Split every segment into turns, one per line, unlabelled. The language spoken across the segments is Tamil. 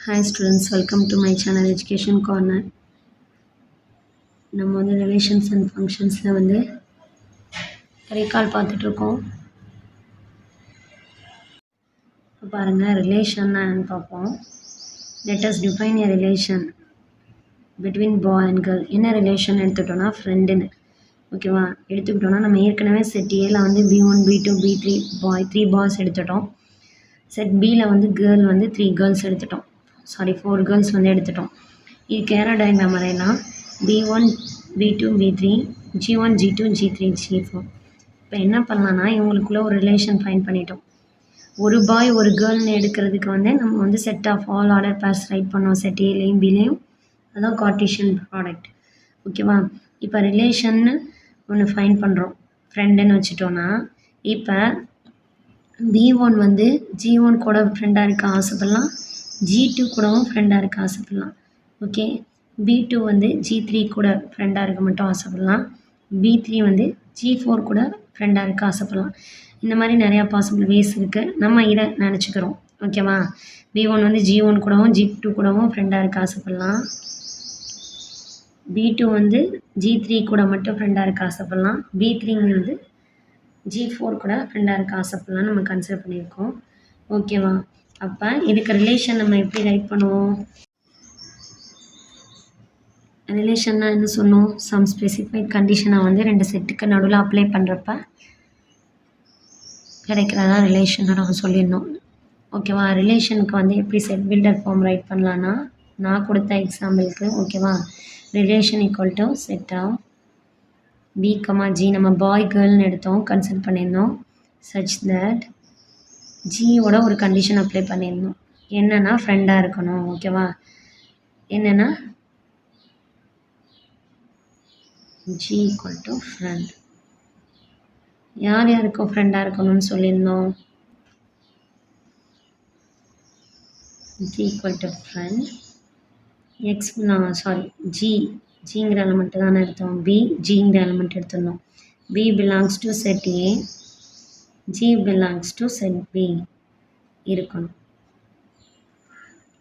Hi students, welcome to my channel Education Corner. நம்ம வந்து ரிலேஷன்ஸ் அண்ட் ஃபங்க்ஷன்ஸில் வந்து ரீகால் பார்த்துட்ருக்கோம். இப்போ பாருங்கள், ரிலேஷன்னா என்னன்னு பார்ப்போம். Let us define a relation between bye and girl. என்ன ரிலேஷன் எடுத்துக்கிட்டோன்னா ஃப்ரெண்டுன்னு, ஓகேவா? எடுத்துக்கிட்டோன்னா நம்ம ஏற்கனவே செட் ஏல வந்து B1 B2 B3 பாய் 3 பாய்ஸ் எடுத்துட்டோம். செட் பியில் வந்து கேர்ள் வந்து 3 கேர்ள்ஸ் எடுத்துட்டோம். 4 கேர்ள்ஸ் வந்து எடுத்துட்டோம். இதுக்கு ஏரோ டயக்ராம் வரையலாம். B1 B2 B3 G1 G2 G3 G4. இப்போ என்ன பண்ணலான்னா, இவங்களுக்குள்ள ஒரு ரிலேஷன் ஃபைண்ட் பண்ணிட்டோம். ஒரு பாய் ஒரு கேர்ள்னு எடுக்கிறதுக்கு வந்து நம்ம வந்து set of all order pairs write பண்ணோம். செட் ஏலையும் பிலையும், அதான் கார்ட்டீசியன் ப்ராடக்ட், ஓகேவா? இப்போ ரிலேஷன்னு ஒன்று ஃபைண்ட் பண்ணுறோம், ஃப்ரெண்டுன்னு வச்சுட்டோன்னா, இப்போ B1 வந்து G1 கூட ஃப்ரெண்டாக இருக்க ஆசைப்படலாம், G2 கூடவும் ஃப்ரெண்டாக இருக்க ஆசைப்படலாம், ஓகே? B2 வந்து G3 கூட ஃப்ரெண்டாக இருக்க மட்டும் ஆசைப்படலாம். B3 வந்து G4 கூட ஃப்ரெண்டாக இருக்க ஆசைப்படலாம். இந்த மாதிரி நிறையா பாசிபிள் வேஸ் இருக்குது. நம்ம இதை நினச்சிக்கிறோம், ஓகேவா? B1 வந்து G1 கூடவும் G2 கூடவும் ஃப்ரெண்டாக இருக்க ஆசைப்படலாம். B2 வந்து G3 கூட மட்டும் ஃப்ரெண்டாக இருக்க ஆசைப்படலாம். B3ங்கிறது G4 கூட ஃப்ரெண்டாக இருக்க ஆசைப்படலாம் நம்ம கன்சிடர் பண்ணியிருக்கோம், ஓகேவா? அப்போ இதுக்கு ரிலேஷன் நம்ம எப்படி ரைட் பண்ணுவோம்? ரிலேஷன்னா என்ன சொன்னோம்? சம் ஸ்பெசிஃபைட் கண்டிஷனை வந்து ரெண்டு செட்டுக்கு நடுவில் அப்ளை பண்ணுறப்ப கிடைக்கிறதா ரிலேஷனை நம்ம சொல்லிடணும், ஓகேவா? ரிலேஷனுக்கு வந்து எப்படி செட் பில்டர் ஃபார்ம் ரைட் பண்ணலான்னா, நான் கொடுத்த எக்ஸாம்பிளுக்கு, ஓகேவா? Relation equal to set of B, G. நம்ம பாய் கேர்ள்னு எடுத்தோம், கன்சிடர் பண்ணியிருந்தோம். சச் தட் ஜியோட ஒரு கண்டிஷன் அப்ளை பண்ணியிருந்தோம். என்னென்னா ஃப்ரெண்டாக இருக்கணும், ஓகேவா? என்னென்னா G ஈக்குவல் டு ஃப்ரெண்ட். யார் யாருக்கும் ஃப்ரெண்டாக இருக்கணும்னு சொல்லியிருந்தோம்? G equal to friend. ஜிங்கிற எலமெண்ட் தானே எடுத்தோம். ஜிங்கிற எலமெண்ட் எடுத்திருந்தோம். B belongs to set A, G belongs to set B இருக்கணும்.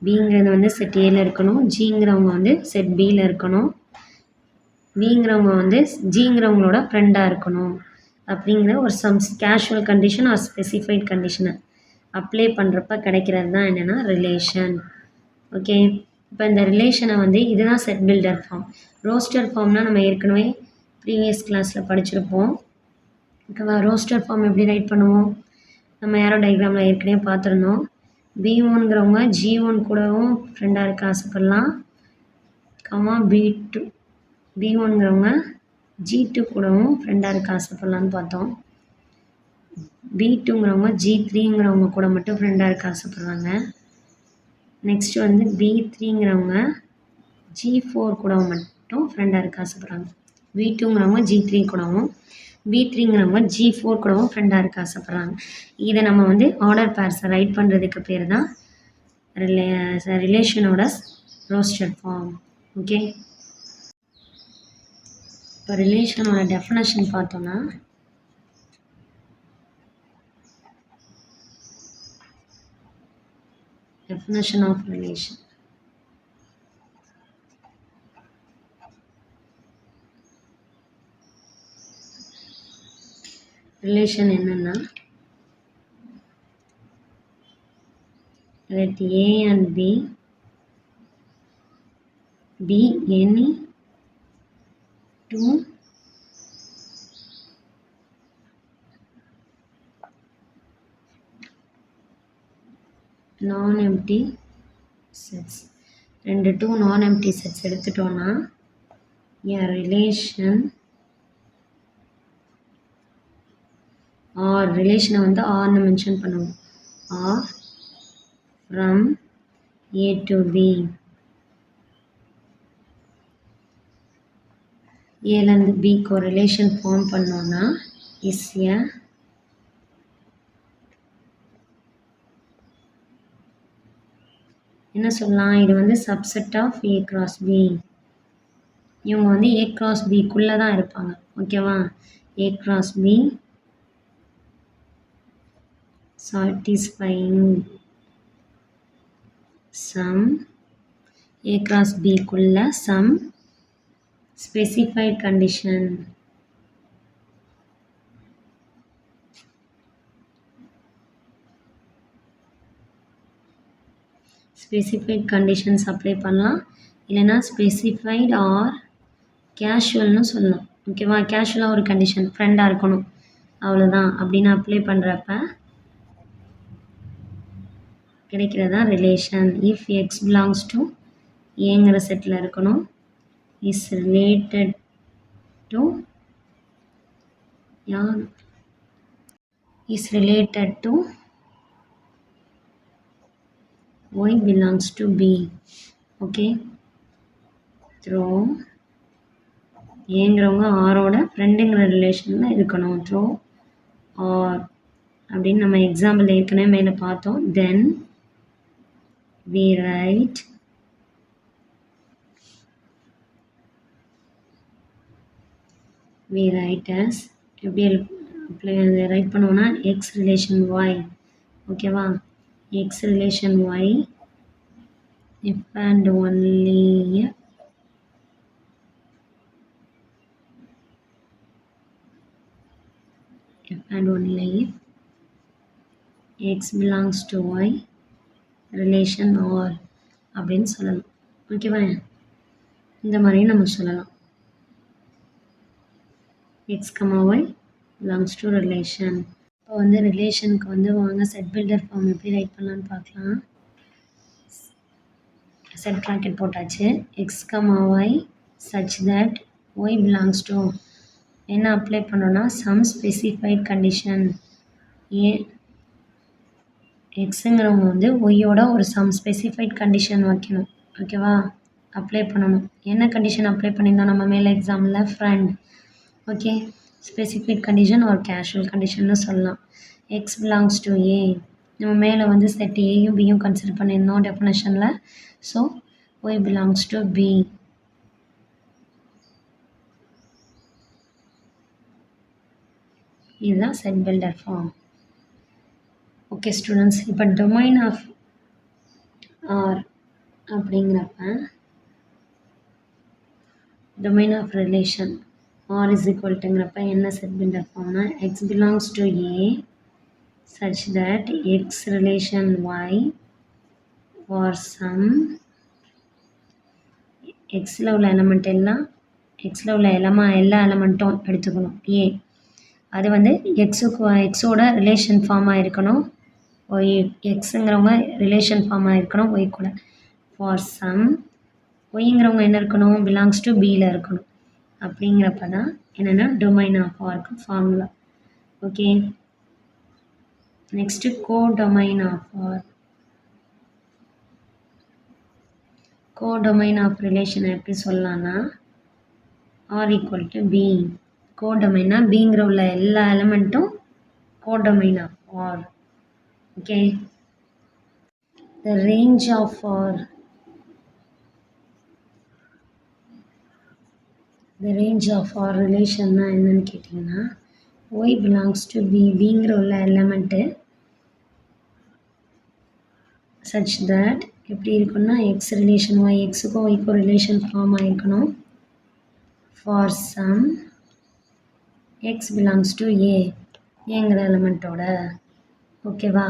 Bங்கிறது வந்து செட் ஏல இருக்கணும், ஜிங்கிறவங்க வந்து செட் பியில் இருக்கணும், பிங்கிறவங்க வந்து ஜிங்கிறவங்களோட ஃப்ரெண்டாக இருக்கணும். அப்படிங்கிற ஒரு கேஷுவல் கண்டிஷன் ஆர் ஸ்பெசிஃபைட் கண்டிஷனை அப்ளை பண்ணுறப்ப கிடைக்கிறது தான் என்னென்னா ரிலேஷன், ஓகே? இப்போ இந்த ரிலேஷனை வந்து இதுதான் செட் பில்டர் ஃபார்ம். ரோஸ்டர் ஃபார்ம்னால் நம்ம ஏற்கனவே ப்ரீவியஸ் கிளாஸில் படிச்சிருப்போம், ஓகேவா? ரோஸ்டர் ஃபார்ம் எப்படி ரைட் பண்ணுவோம்? நம்ம ஏரோ டயக்ராமில் ஏற்கனவே பார்த்துருந்தோம். B1ங்கிறவங்க G1 கூடவும் ஃப்ரெண்டாக இருக்க ஆசைப்படலாம், B1ங்கிறவங்க G2 கூடவும் ஃப்ரெண்டாக இருக்க ஆசைப்படலான்னு பார்த்தோம். B2ங்கிறவங்க G3ங்கிறவங்க கூட மட்டும் ஃப்ரெண்டாக இருக்க ஆசைப்படுறாங்க. நெக்ஸ்ட் வந்து B3ங்கிறவங்க G4 கூட மட்டும் ஃப்ரெண்டாக இருக்க ஆசைப்படுறாங்க. B2ங்கிறவங்க G3 கூடவும், B3ங்கிறவங்க G4 கூடவும் ஃப்ரெண்டாக இருக்க ஆசைப்படுறாங்க. இதை நம்ம வந்து ஆர்டர் பேர்ஸை ரைட் பண்ணுறதுக்கு பேர் தான் ரிலேஷனோட ரோஸ்டர் ஃபார்ம், ஓகே? இப்போ ரிலேஷனோட டெஃபினேஷன் பார்த்தோன்னா, definition of relation. Relation என்னன்னா, let A and B be any two non-empty sets. ரெண்டு டூ non-empty sets எடுத்துட்டோன்னா a relation or ரிலேஷனை வந்து ஆர்னு மென்ஷன் பண்ணுவோம். R from A to B, ஏலேருந்து பிக்கு ஒரு ரிலேஷன் ஃபார்ம் பண்ணோன்னா இஸ் எ என்ன சொல்லலாம்? இது வந்து subset of A cross B. இவங்க வந்து A cross Bக்குள்ளே தான் இருப்பாங்க, ஓகேவா? A cross B satisfying some A cross B குள்ள some specified condition specified conditions apply பண்ணலாம் இல்லைனா specified or casualனு சொல்லலாம் ஓகேவா கேஷுவலாக ஒரு கண்டிஷன் ஃப்ரெண்டாக இருக்கணும் அவ்வளோதான் அப்படின்னு அப்ளை பண்ணுறப்ப கிடைக்கிறதா relation if X belongs to ஏங்கிற செட்டில் இருக்கணும் இஸ் ரிலேட்டட் டு யார் is related to y belongs to b okay through ஏங்கிறவங்க ஆரோட ஃப்ரெண்டுங்கிற ரிலேஷனில் இருக்கணும் த்ரூ ஆர் அப்படின்னு நம்ம எக்ஸாம்பிள் ஏற்கனவே மேலே பார்த்தோம் தென் we write as எப்படி ரைட் பண்ணுவோம்னா எக்ஸ் ரிலேஷன் ஒய் ஓகேவா x relation y if and only if and only if x belongs to y relation or அப்படின்னு சொல்லலாம் ஓகேவா இந்த மாதிரியும் நம்ம சொல்லலாம் x, y belongs to relation இப்போ வந்து ரிலேஷனுக்கு வந்து வாங்க செட் பில்டர் ஃபார்ம் எப்படி ரைட் பண்ணலான்னு பார்க்கலாம் செட் ப்ராக்கெட் போட்டாச்சு x y such that y belongs to என்ன அப்ளை பண்ணோன்னா சம் ஸ்பெசிஃபைட் கண்டிஷன் ஏ எக்ஸுங்கிறவங்க வந்து ஒய்யோட ஒரு சம் ஸ்பெசிஃபைட் கண்டிஷன் வைக்கணும் ஓகேவா அப்ளை பண்ணணும் என்ன கண்டிஷன் அப்ளை பண்ணியிருந்தோம் நம்ம மேலே எக்ஸாம்பிளில் ஃப்ரெண்ட் ஓகே ஸ்பெசிஃபிக் கண்டிஷன் ஒரு கேஷுவல் கண்டிஷன்னு சொல்லலாம் எக்ஸ் பிலாங்ஸ் டு ஏ நம்ம மேலே வந்து செட் ஏயும் பியும் கன்சிடர் பண்ணியிருந்தோம் டெஃபினேஷனில் so y belongs to B இதுதான் set builder form okay students இப்போ டொமைன் ஆஃப் ஆர் அப்படிங்கிறப்ப domain of relation R is equal டுங்கிறப்ப என்ன செட் பில்டர் ஃபார்ம்னா x belongs to A such that x relation y for some எக்ஸில் உள்ள எலமெண்ட் எல்லாம் எக்ஸில் உள்ள எல்லா எலமெண்ட்டும் எடுத்துக்கணும் ஏ அது வந்து எக்ஸோட ரிலேஷன் ஃபார்மாக இருக்கணும் ஒய் எக்ஸுங்கிறவங்க ரிலேஷன் ஃபார்மாக இருக்கணும் ஒய் கூட ஃபார் சம் ஒய்ங்கிறவங்க என்ன இருக்கணும் பிலாங்ஸ் டு பியில் இருக்கணும் அப்படிங்கிறப்ப தான் என்னென்னா டொமைன் ஆஃப் ஆர்க்கு formula okay next codomain of R codomain of ரிலேஷனை எப்படி சொல்லலாம்னா ஆர் ஈக்குவல் டு பி கோடொமைனா பிங்கிற உள்ள எல்லா எலமெண்ட்டும் codomain of R okay the range of R the range of our relation என்னன்னு கேட்டிங்கன்னா y belongs to b பிங்கிற உள்ள எலமெண்ட்டு such that எப்படி இருக்குன்னா எக்ஸ் ரிலேஷன் ஒய் எக்ஸுக்கும் ஒய்க்கும் ரிலேஷன் ஃபார்ம் ஆகிருக்கணும் for some x belongs to ஏங்கிற எலமெண்ட்டோட ஓகேவா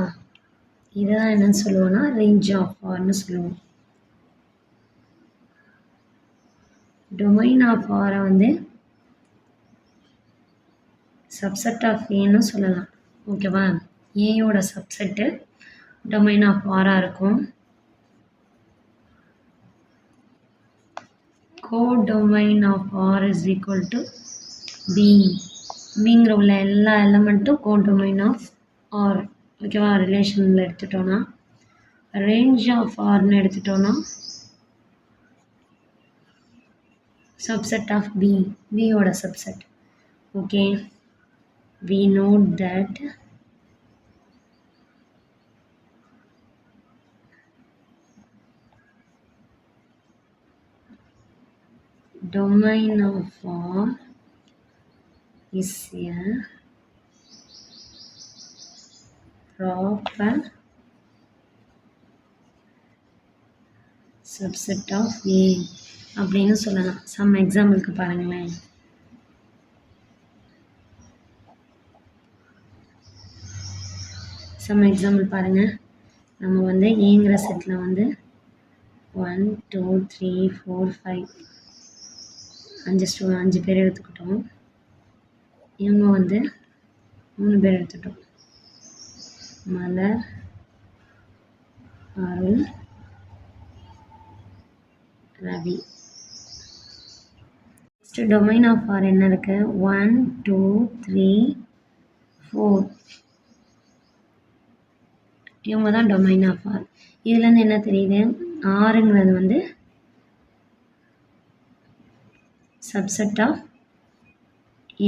இதுதான் என்னன்னு சொல்லுவோன்னா ரேஞ்ச் ஆஃப் ஆர்னு சொல்லுவோம் டொமைன் ஆஃப் ஆரை வந்து சப்செட் ஆஃப் ஏன்னு சொல்லலாம் ஓகேவா ஏயோட சப்செட்டு டொமைன் ஆஃப் ஆராக இருக்கும் codomain of R is equal to பிங்கிற உள்ள எல்லா எலமெண்ட்டும் கோடொமைன் ஆஃப் ஆர் ஓகேவா ரிலேஷனில் எடுத்துட்டோன்னா ரேஞ்ச் ஆஃப் ஆர்னு எடுத்துட்டோன்னா subset of b ஓட subset okay we note that domain of R is a proper subset of A அப்படின்னு சொல்லலாம். சம் எக்ஸாம்பிளுக்கு பாருங்களேன். சம் எக்ஸாம்பிள் பாருங்கள். நம்ம வந்து ஏங்கிற செட்டில் வந்து 1 2 3 4 5 5 பேர் எடுத்துக்கிட்டோம். இவங்க வந்து 3 பேர் எடுத்துட்டோம். Malar, Arul, Ravi. Next domain of R என்ன இருக்கு? 1 2 3 4 இவங்க தான் டொமைன் ஆஃப் ஆர். இதுலேருந்து என்ன தெரியுது? ஆறுங்கிறது வந்து சப்செட் ஆஃப்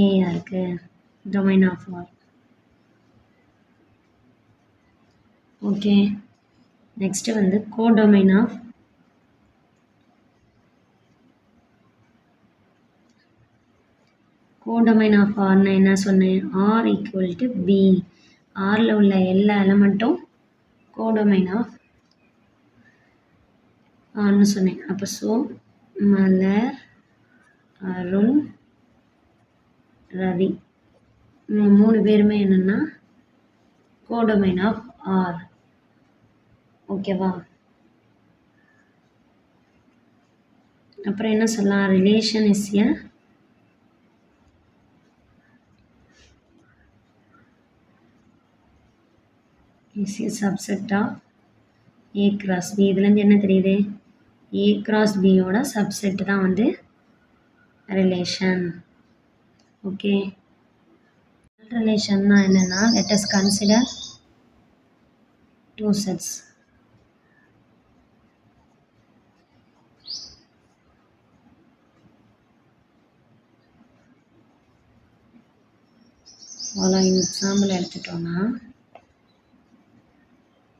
ஏயா இருக்கு, domain of R. Okay, next வந்து கோடொமைன் ஆஃப் கோடொமைன் ஆஃப் ஆர்னா என்ன சொன்னேன்? R equal to B. ஆரில் உள்ள எல்லா எலமெண்ட்டும் கோடொமைன் ஆஃப் ஆர்னு சொன்னேன். அப்போ ஸோ மலர், அருள், ரவி 3 பேருமே என்னென்னா கோடொமைன் ஆஃப் ஆர். ஓகேவா? அப்புறம் என்ன சொல்லலாம்? Relation is a subset of A cross B. இதுலேருந்து என்ன தெரியுது? ஏ கிராஸ் பியோட சப்செட் தான் வந்து ரிலேஷன். ஓகே, ரிலேஷன்னா என்னென்னா, let us consider 2 sets. Following example எடுத்துட்டோம்னா,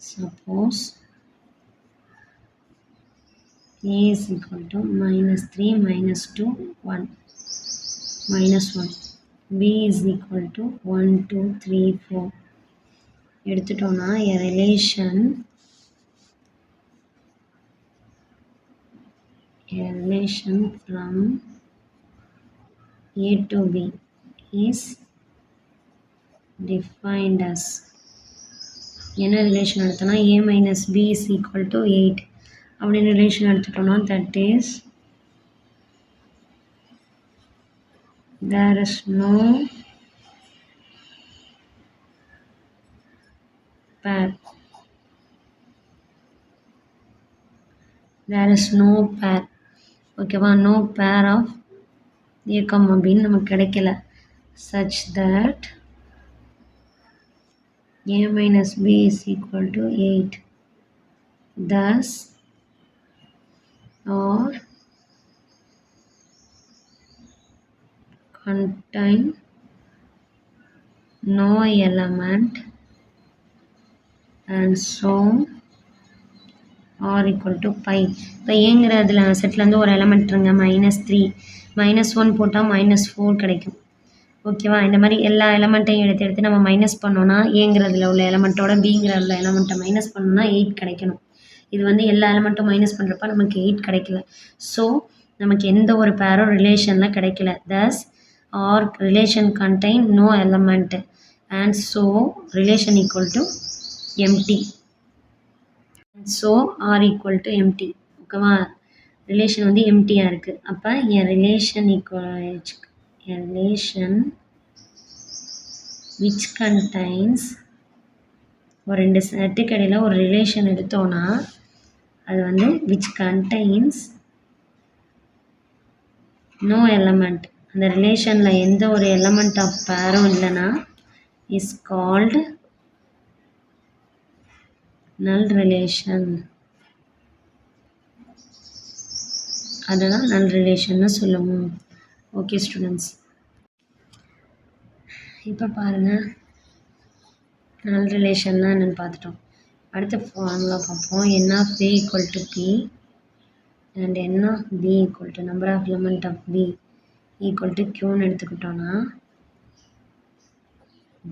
suppose A is equal to -3 -2 1 -1, B is equal to 1 2 3 4 எடுத்துட்டோம்னா a relation from A to B is defined as என்ன ரிலேஷன் எடுத்தோம்னா A minus B is equal to 8 அப்படின்னு ரிலேஷன் எடுத்துட்டோம்னா, that is there is no pair. There is no pair. ஓகேவா? no pair of A, B நமக்கு கிடைக்கல. such that A minus B is equal to 8. Thus, or contain no element and so r equal to pi. இப்போ ஏங்கிறதுல செட்லேருந்து ஒரு எலமெண்ட் இருங்க, -3 -1 போட்டால் -4 கிடைக்கும். ஓகேவா? இந்த மாதிரி எல்லா எலமெண்ட்டையும் எடுத்து நம்ம மைனஸ் பண்ணோன்னா ஏங்கிறதுல உள்ள எலமெண்ட்டோட பிங்கிறதுல எலமெண்ட்டை மைனஸ் பண்ணோன்னா 8 கிடைக்கணும். இது வந்து எல்லா எலமெண்ட்டும் மைனஸ் பண்ணுறப்ப நமக்கு 8 கிடைக்கல. ஸோ நமக்கு எந்த ஒரு பேரும் ரிலேஷனில் கிடைக்கல. thus R relation contain no element and so relation equal to empty. So R equal to empty. ஓகேவா? ரிலேஷன் வந்து எம்டியாக இருக்குது. அப்போ என் ரிலேஷன் relation which contains ஒரு 2 செட்டுக்கு இடையில ஒரு ரிலேஷன் எடுத்தோன்னா அது வந்து which contains no element, அந்த ரிலேஷனில் எந்த ஒரு எலமெண்ட் ஆஃப் பேரும் இல்லைன்னா is called null relation. அதுதான் null relation சொல்லுவோம். ஓகே ஸ்டூடெண்ட்ஸ், இப்போ பாருங்கள், null ரிலேஷன்னா என்னென்னு பார்த்துட்டோம். அடுத்த ஃபார்முலா பார்ப்போம். n of A equal to P and n of B equal to number of element of B equal to Qன்னு எடுத்துக்கிட்டோன்னா,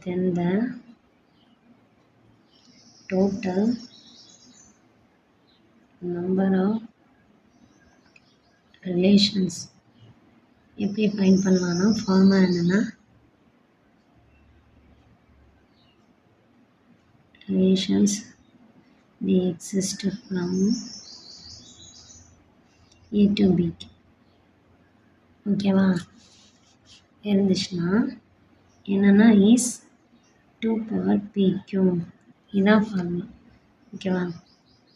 then the total number of relations எப்படி ஃபைண்ட் பண்ணலான்னா ஃபார்முலா என்னென்னா relations the exist from A to B. ஓகேவா இருந்துச்சுன்னா என்னென்னா இஸ் 2 பவர் PQ இதான் ஃபார்முலா. ஓகேவா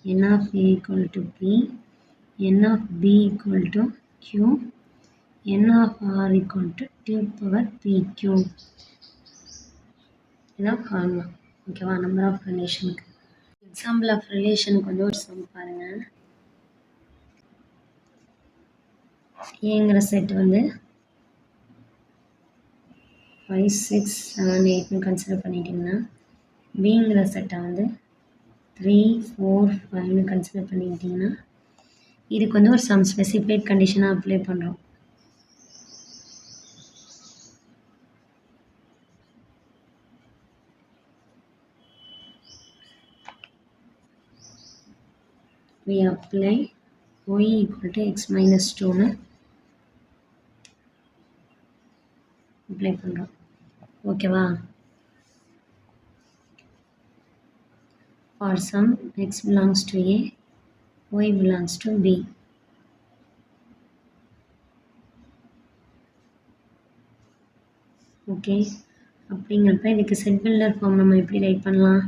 n of A equal to P, n of B equal to Q, n of R equal to 2 power PQ இதான் ஃபார்முலா. ஓகேவா நம்பர் ஆஃப் ரிலேஷனுக்கு. எக்ஸாம்பிள் ஆஃப் ரிலேஷனுக்கு வந்து ஒரு சம் பாருங்கள். ஏங்கிற செட் வந்து 5 6 7 8ன்னு கன்சிடர் பண்ணிட்டிங்கன்னா பிங்கிற செட்டை வந்து 3 4 5ன்னு கன்சிடர் பண்ணிக்கிட்டிங்கன்னா இதுக்கு வந்து ஒரு சம் ஸ்பெசிஃபைட் கண்டிஷனாக அப்ளை பண்ணுறோம். we apply y equal to x minus 2ன்னு அப்ளை பண்ணுறோம். ஓகேவா for some x belongs to A, y belongs to B. Okay அப்படிங்கிறப்ப இதுக்கு செட் பில்டர் ஃபார்ம் நம்ம எப்படி ரைட் பண்ணலாம்?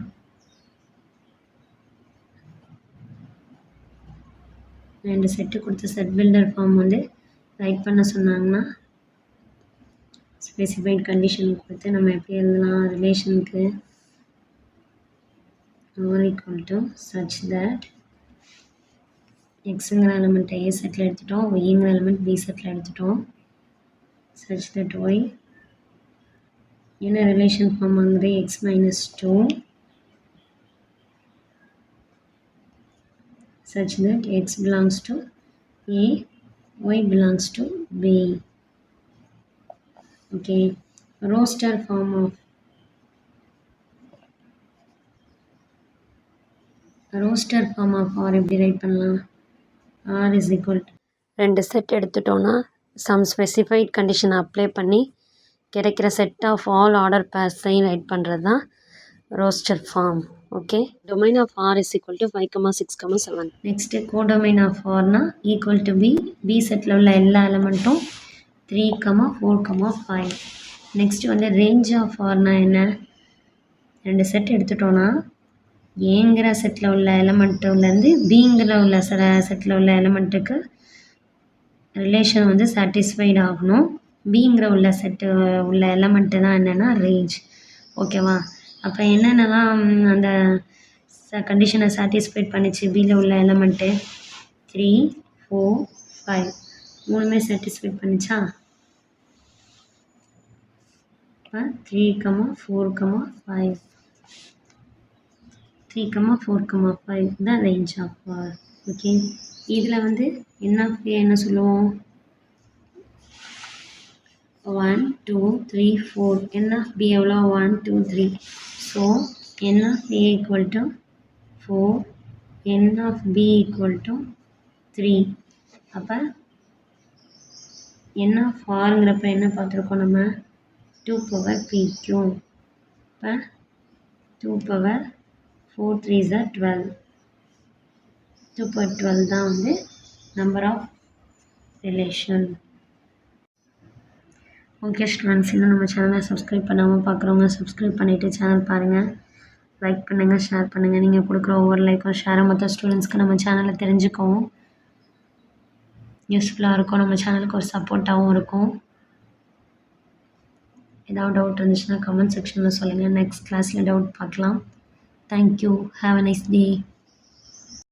ரெண்டு செட்டு கொடுத்து செட் பில்டர் ஃபார்ம் வந்து ரைட் பண்ண சொன்னாங்கன்னா ஸ்பெசிஃபைட் கண்டிஷன் கொடுத்து நம்ம எப்படி எழுதலாம்? ரிலேஷனுக்கு r equal to such that xங்கிற எலிமெண்ட்டை A settle எடுத்துட்டோம், yங்கிற எலிமெண்ட் B செட்டில் எடுத்துட்டோம். such that y என்ன ரிலேஷன் ஃபார்ம் ஆகுது? x minus 2 such that x belongs to A, y belongs to B. Okay, roster form of R எப்படி ரைட் பண்ணலாம்? R is equal to ரெண்டு செட் எடுத்துட்டோன்னா சம் ஸ்பெசிஃபைட் கண்டிஷனை அப்ளை பண்ணி கிடைக்கிற செட் ஆஃப் ஆல் ஆர்டர் பேர்ஸையும் ரைட் பண்ணுறது தான் roster form. Okay domain of R is equal to 5, 6, 7. Next codomain of Rனா ஈக்குவல் டு பி செட்டில் உள்ள எல்லா எலமெண்ட்டும் 3, 4, 5. நெக்ஸ்ட்டு வந்து ரேஞ்ச் ஆஃப் Rனா என்ன? ரெண்டு செட் எடுத்துட்டோன்னா ஏங்கிற செட்டில் உள்ள எலமெண்ட்டுலேருந்து பிங்கிற உள்ள செட்டில் உள்ள எலமெண்ட்டுக்கு ரிலேஷன் வந்து சாட்டிஸ்ஃபைட் ஆகணும். பிங்கிற உள்ள செட்டு உள்ள எலமெண்ட்டு தான் என்னென்னா ரேஞ்ச். ஓகேவா அப்போ என்னென்னலாம் அந்த கண்டிஷனை சாட்டிஸ்ஃபைட் பண்ணிச்சு? பியில் உள்ள எலமெண்ட்டு 3, 4, 5 மூணுமே சாட்டிஸ்ஃபைட் பண்ணிச்சா? இப்போ 3, 4, 5 3, 4, 5 தான் ரேஞ்ச் ஆஃப் R. ஓகே இதில் வந்து என்ன சொல்லுவோம்? 1 2 3 4 n of B எவ்வளோ? 1 2 3. So n of A equal to 4, n of B equal to 3. அப்போ n of Rங்கிறப்ப என்ன பார்த்துருக்கோம் நம்ம? 2 power PQ. இப்போ 2 power 4 3s are 12. 2 power 12 தான் வந்து number of relation. Okay students, இன்னும் நம்ம சேனலை சப்ஸ்கிரைப் பண்ணாமல் பார்க்குறவங்க சப்ஸ்கிரைப் பண்ணிவிட்டு சேனல் பாருங்கள், லைக் பண்ணுங்கள், ஷேர் பண்ணுங்கள். நீங்கள் கொடுக்குற ஒவ்வொரு லைக்கும் ஷேரும் மற்ற ஸ்டூடெண்ட்ஸ்க்கு நம்ம சேனலை தெரிஞ்சுக்கவும் யூஸ்ஃபுல்லாக இருக்கும், நம்ம சேனலுக்கு ஒரு சப்போர்ட்டாகவும் இருக்கும். ஏதாவது டவுட் இருந்துச்சுன்னா கமெண்ட் செக்ஷனில் சொல்லுங்கள். நெக்ஸ்ட் கிளாஸில் டவுட் பார்க்கலாம். Thank you. Have a nice day.